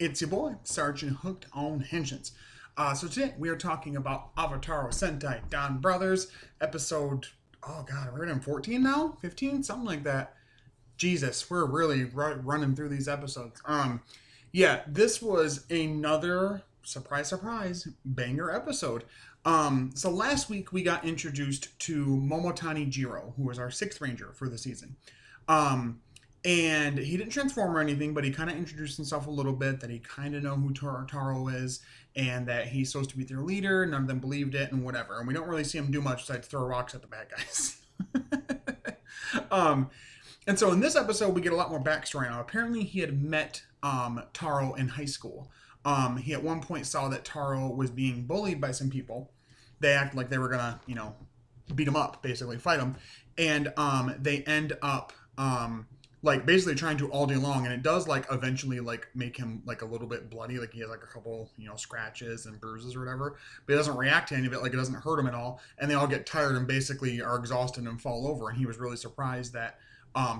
It's your boy, Sergeant Hooked on Henshin's. So today we are talking about Avataro Sentai DonBrothers, episode, oh god, we're in 14 now? 15? Something like that. Jesus, we're really running through these episodes. Yeah, this was another, surprise, surprise, banger episode. So last week we got introduced to Momotani Jiro, who was our sixth ranger for the season. Um, and he didn't transform or anything, but he kind of introduced himself a little bit, that he kind of know who Taro is, and that he's supposed to be their leader. None of them believed it, and whatever. And we don't really see him do much besides throw rocks at the bad guys. um, and so in this episode, we get a lot more backstory now. Apparently, he had met Taro in high school. He at one point saw that Taro was being bullied by some people. They act like they were gonna, beat him up, basically fight him, and they end up like basically trying to all day long, and it does like eventually like make him like a little bit bloody, like he has like a couple scratches and bruises or whatever, but he doesn't react to any of it, like it doesn't hurt him at all, and they all get tired and basically are exhausted and fall over, and he was really surprised that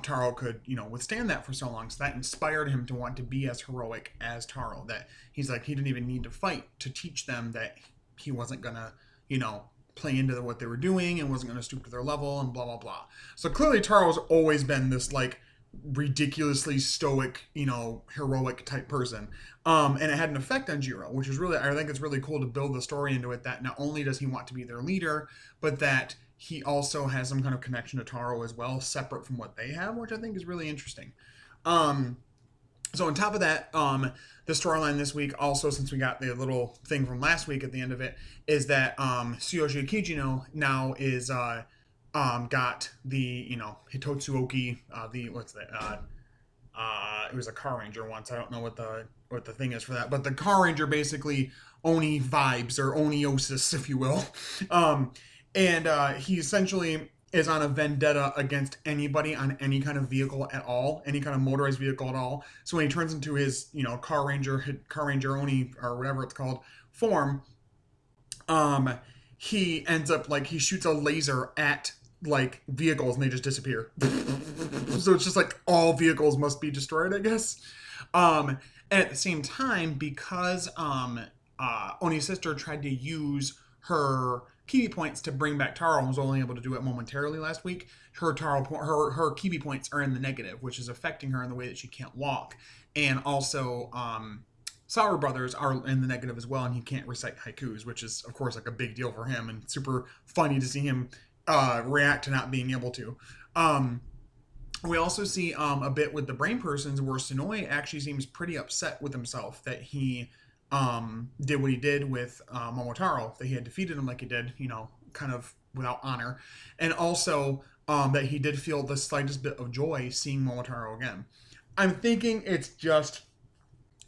Taro could withstand that for so long, so that inspired him to want to be as heroic as Taro, that he's like he didn't even need to fight to teach them that he wasn't gonna play into what they were doing and wasn't going to stoop to their level and blah blah blah. So clearly Taro's always been this like ridiculously stoic, heroic type person. And it had an effect on Jiro, which is really, I think it's really cool to build the story into it, that not only does he want to be their leader, but that he also has some kind of connection to Taro as well, separate from what they have, which I think is really interesting. So on top of that, the storyline this week also, since we got the little thing from last week at the end of it, is that Tsuyoshi Akijino now is got the Hitotsuoki, the what's that? It was a Car Ranger once. I don't know what the thing is for that, but the Car Ranger basically Oni vibes, or Oniosis, if you will. And he essentially is on a vendetta against anybody on any kind of vehicle at all, any kind of motorized vehicle at all. So when he turns into his Car Ranger Oni, or whatever it's called, form, he ends up like he shoots a laser at like vehicles and they just disappear. So it's just like all vehicles must be destroyed, I guess. And at the same time, because Oni's sister tried to use her Kiwi points to bring back Taro and was only able to do it momentarily last week, her Kiwi points are in the negative, which is affecting her in the way that she can't walk. And also Sour Brothers are in the negative as well, and he can't recite haikus, which is of course like a big deal for him and super funny to see him react to not being able to. We also see a bit with the brain persons where Sonoi actually seems pretty upset with himself that he did what he did with Momotaro, that he had defeated him like he did, kind of without honor, and also that he did feel the slightest bit of joy seeing Momotaro again. I'm thinking it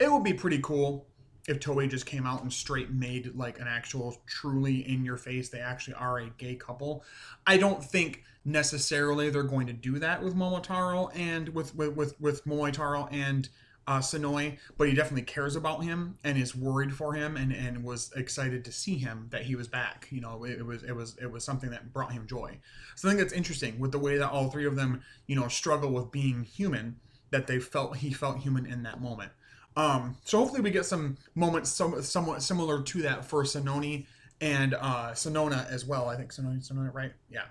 would be pretty cool if Toei just came out and straight made like an actual truly in your face, they actually are a gay couple. I don't think necessarily they're going to do that with Momotaro and with Momotaro and Sonoi, but he definitely cares about him and is worried for him, and was excited to see him, that he was back. It was something that brought him joy. So I think that's interesting with the way that all three of them struggle with being human, that he felt human in that moment. So hopefully we get some moments somewhat similar to that for Sononi and Sonona as well. I think Sonona, right? Yeah.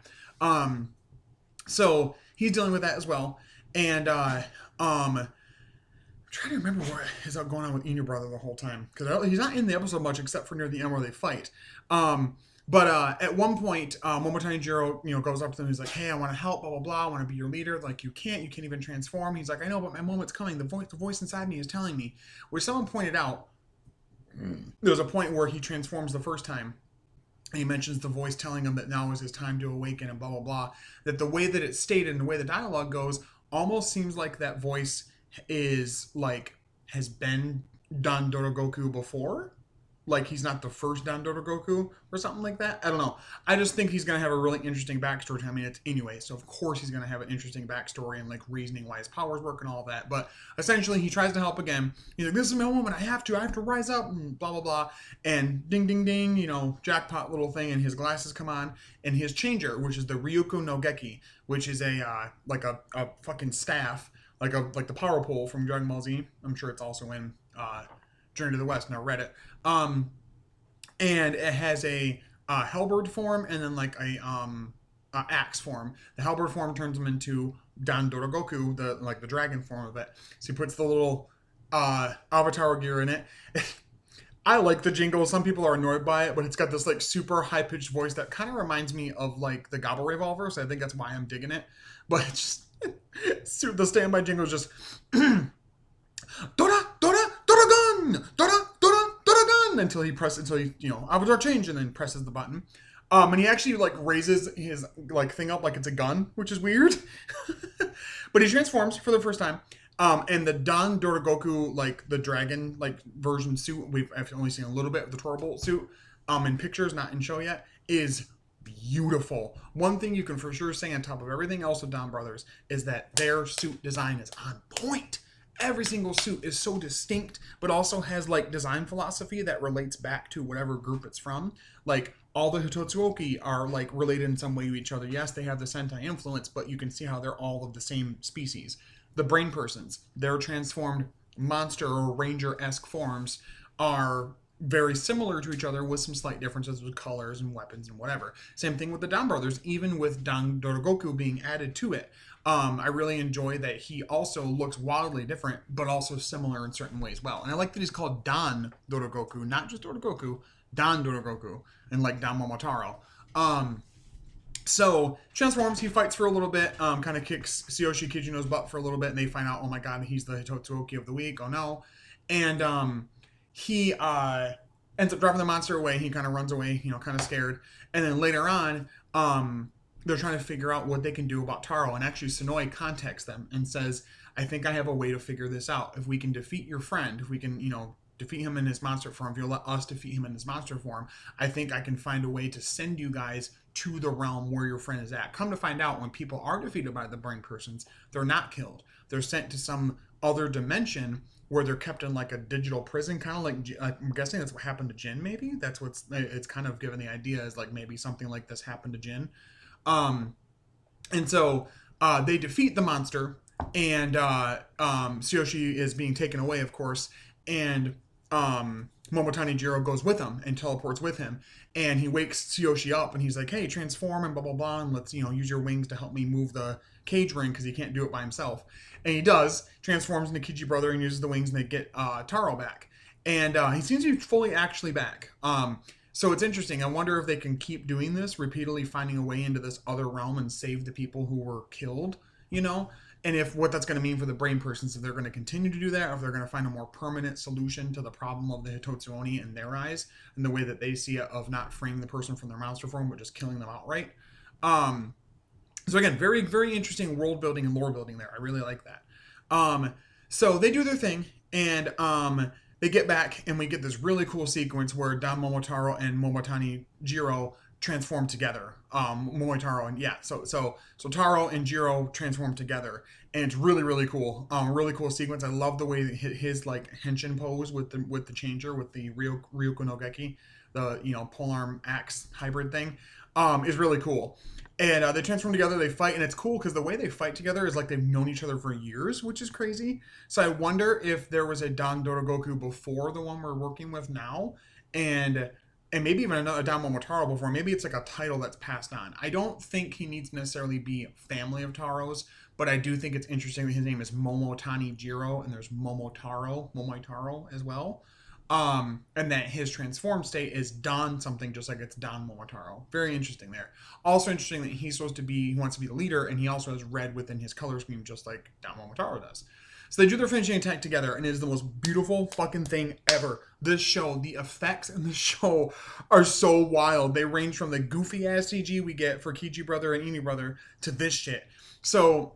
So he's dealing with that as well, and I'm trying to remember what is going on with Inu Brother the whole time, because he's not in the episode much except for near the end where they fight. But at one point, Momotani Jiro, goes up to them. He's like, "Hey, I want to help, blah blah blah. I want to be your leader. Like, you can't even transform." He's like, "I know, but my moment's coming. The voice inside me is telling me." Where someone pointed out, there's a point where he transforms the first time, and he mentions the voice telling him that now is his time to awaken and blah blah blah. That the way that it's stated and the way the dialogue goes almost seems like that voice is like has been Don Dorogoku before. Like he's not the first Don Dorogoku or something like that. I don't know. I just think he's going to have a really interesting backstory to him. I mean, it's anyway, so of course he's going to have an interesting backstory and like reasoning why his powers work and all that. But essentially he tries to help again. He's like, "This is my moment. I have to rise up," and blah, blah, blah. And ding, ding, ding, jackpot little thing. And his glasses come on, and his changer, which is the Ryuko no Geki, which is like a fucking staff, like the power pole from Dragon Ball Z. I'm sure it's also in Journey to the West. Never read it. And it has a halberd form and then like a axe form. The halberd form turns him into Dan Dorogoku, the dragon form of it. So he puts the little Avataro gear in it. I like the jingle. Some people are annoyed by it, but it's got this like super high pitched voice that kind of reminds me of like the Gobble Revolver. So I think that's why I'm digging it. But it's just the standby jingle is just Dora Dora Dora gun Dora Dora Dora gun until he Avatar change and then presses the button. And he actually like raises his like thing up like it's a gun, which is weird. But he transforms for the first time. And the Dan Dorogoku, like the dragon like version suit, I've only seen a little bit of the Toro Bolt suit in pictures, not in show yet, is beautiful. One thing you can for sure say on top of everything else with DonBrothers is that their suit design is on point. Every single suit is so distinct, but also has like design philosophy that relates back to whatever group it's from. Like all the Hitotsuoki are like related in some way to each other. Yes, they have the Sentai influence, but you can see how they're all of the same species. The brain persons, their transformed monster or ranger-esque forms are very similar to each other with some slight differences with colors and weapons and whatever. Same thing with the DonBrothers, even with Dan Dorogoku being added to it. I really enjoy that he also looks wildly different, but also similar in certain ways well. And I like that he's called Dan Dorogoku, not just Dorogoku, Dan Dorogoku, and like Dan Momotaro. So transforms, he fights for a little bit, kind of kicks Tsuyoshi Kijino's butt for a little bit, and they find out, oh my god, he's the Hitotsuoki of the week, oh no. And he ends up driving the monster away, he kind of runs away, kind of scared. And then later on, they're trying to figure out what they can do about Taro, and actually Sonoi contacts them and says, I think I have a way to figure this out. If we can defeat your friend, if we can, defeat him in his monster form, if you'll let us defeat him in his monster form, I think I can find a way to send you guys to the realm where your friend is at. Come to find out, when people are defeated by the brain persons, they're not killed. They're sent to some other dimension where they're kept in like a digital prison, kind of like, I'm guessing that's what happened to Jin, maybe? That's it's kind of given the idea is like maybe something like this happened to Jin. And so they defeat the monster, and Tsuyoshi is being taken away, of course, and Momotani Jiro goes with him and teleports with him, and he wakes Tsuyoshi up and he's like, hey, transform and blah blah blah, and let's use your wings to help me move the cage ring because he can't do it by himself. And he does, transforms into Kiji brother and uses the wings, and they get Taro back, and he seems to be fully actually back. So it's interesting. I wonder if they can keep doing this, repeatedly finding a way into this other realm and save the people who were killed, and if what that's going to mean for the brain persons, if they're going to continue to do that, or if they're going to find a more permanent solution to the problem of the Hitotsuoni in their eyes and the way that they see it of not freeing the person from their monster form, but just killing them outright. So again, very, very interesting world building and lore building there. I really like that. So they do their thing, and they get back, and we get this really cool sequence where Dan Momotaro and Momotani Jiro transform together. Momotaro and so Taro and Jiro transform together, and it's really, really cool. Really cool sequence. I love the way that his like henshin pose with the changer, with the Ryuko no Geki, the polearm axe hybrid thing, is really cool. And they transform together, they fight, and it's cool because the way they fight together is like they've known each other for years, which is crazy. So I wonder if there was a Dan Dorogoku before the one we're working with now, and maybe even another Dan Momotaro before. Maybe it's like a title that's passed on. I don't think he needs to necessarily be family of Taros, but I do think it's interesting that his name is Momotani Jiro, and there's Momotaro as well. And that his transformed state is Dan something, just like it's Dan Momotaro. Very interesting there. Also interesting that he wants to be the leader, and he also has red within his color scheme, just like Dan Momotaro does. So they do their finishing attack together, and it is the most beautiful fucking thing ever. This show, the effects in the show are so wild. They range from the goofy ass CG we get for Kiji brother and Ini brother to this shit. So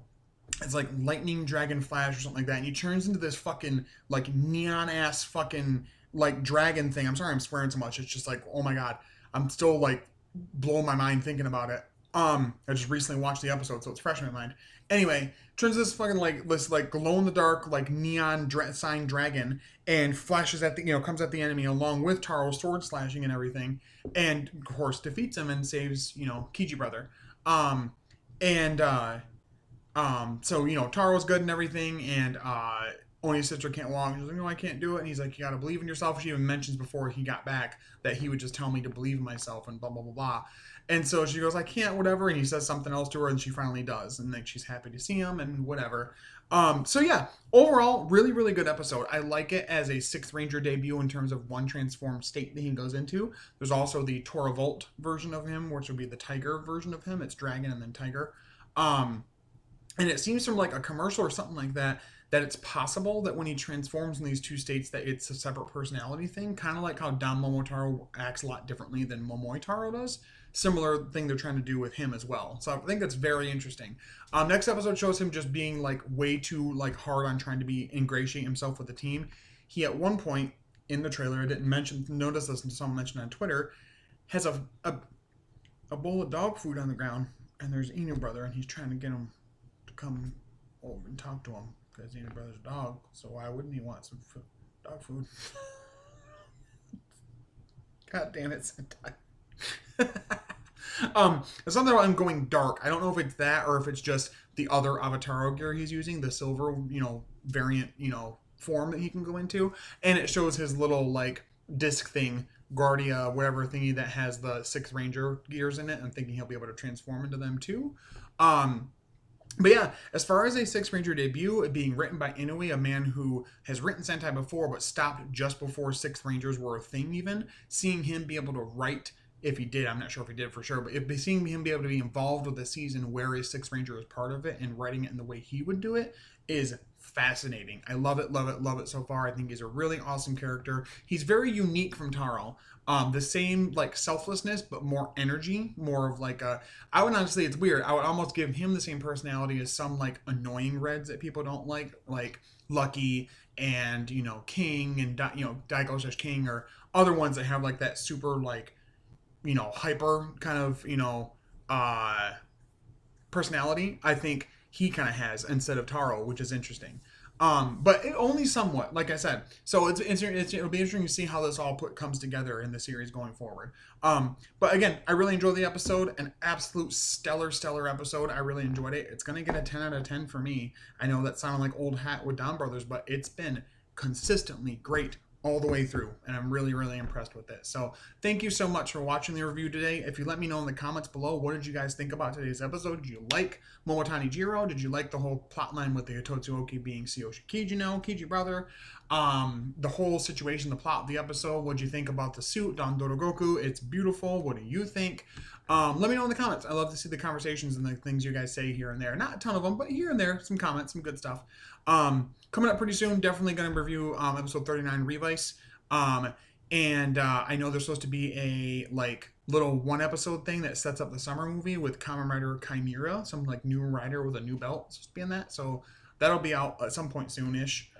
it's like lightning dragon flash or something like that, and he turns into this fucking like neon ass fucking like dragon thing. I'm sorry I'm swearing so much. It's just like, oh my god, I'm still like blowing my mind thinking about it. I just recently watched the episode, so it's fresh in my mind. Anyway, turns this fucking like this like glow in the dark like neon sign dragon, and flashes at the comes at the enemy along with Taro's sword slashing and everything, and of course defeats him and saves Kiji brother. So Taro's good and everything, and only his sister can't walk. She's like, no, I can't do it. And he's like, you got to believe in yourself. She even mentions before he got back that he would just tell me to believe in myself and blah, blah, blah, blah. And so she goes, I can't, whatever. And he says something else to her, and she finally does. And like, she's happy to see him and whatever. So yeah, overall, really, really good episode. I like it as a Sixth Ranger debut in terms of one transformed state that he goes into. There's also the Tora Volt version of him, which would be the tiger version of him. It's dragon and then tiger. And it seems from like a commercial or something like that, that it's possible that when he transforms in these two states that it's a separate personality thing, kind of like how Don Momotaro acts a lot differently than Momoitaro does. Similar thing they're trying to do with him as well. So I think that's very interesting. Next episode shows him just being like way too like hard on trying to be ingratiate himself with the team. He at one point in the trailer, I didn't notice this until someone mentioned on Twitter, has a bowl of dog food on the ground, and there's Inu brother, and he's trying to get him to come over and talk to him because Inu brother's a dog. So why wouldn't he want some dog food? God damn it, Sentai. It's something about him going dark. I don't know if it's that or if it's just the other Avataro gear he's using, the silver, variant, form that he can go into. And it shows his little, like, disc thing, Guardia, whatever thingy that has the Sixth Ranger gears in it. I'm thinking he'll be able to transform into them too. But yeah, as far as a Sixth Ranger debut, it being written by Inoue, a man who has written Sentai before but stopped just before Sixth Rangers were a thing even, seeing him be able to write, if he did, I'm not sure if he did for sure, but seeing him be able to be involved with a season where a Sixth Ranger is part of it and writing it in the way he would do it is fascinating. I love it, love it, love it so far. I think he's a really awesome character. He's very unique from Taro. The same like selflessness, but more energy, more of like I would honestly, it's weird. I would almost give him the same personality as some like annoying Reds that people don't like Lucky and, King and, Daigo/King or other ones that have like that super like, hyper kind of, personality. I think he kind of has instead of Taro, which is interesting. But only somewhat, like I said. So it'll be interesting to see how this all comes together in the series going forward. But again, I really enjoyed the episode. An absolute stellar episode. I really enjoyed it. It's gonna get a 10 out of 10 for me. I know that sounded like old hat with DonBrothers, but it's been consistently great all the way through, and I'm really, really impressed with it. So thank you so much for watching the review today. If you let me know in the comments below, what did you guys think about today's episode? Did you like Momotani Jiro? Did you like the whole plot line with the Hitotsuoki being Tsuyoshi Kiji brother? The whole situation, the plot of the episode. What did you think about the suit, Don Dorogoku? It's beautiful. What do you think? Let me know in the comments. I love to see the conversations and the things you guys say here and there. Not a ton of them, but here and there, some comments, some good stuff. Coming up pretty soon, definitely going to review episode 39, Revice. And I know there's supposed to be a like little one episode thing that sets up the summer movie with Kamen Rider Chimera, some like new rider with a new belt supposed to be in that. So that'll be out at some point soon-ish.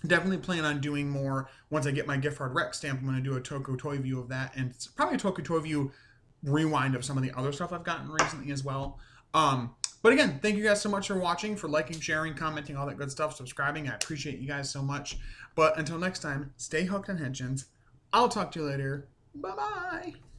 Definitely plan on doing more once I get my gift card rec stamp. I'm going to do a Toku Toy View of that, and probably a Toku Toy View rewind of some of the other stuff I've gotten recently as well. But again, thank you guys so much for watching, for liking, sharing, commenting, all that good stuff, subscribing. I appreciate you guys so much. But until next time, stay hooked on Henshins. I'll talk to you later. Bye-bye.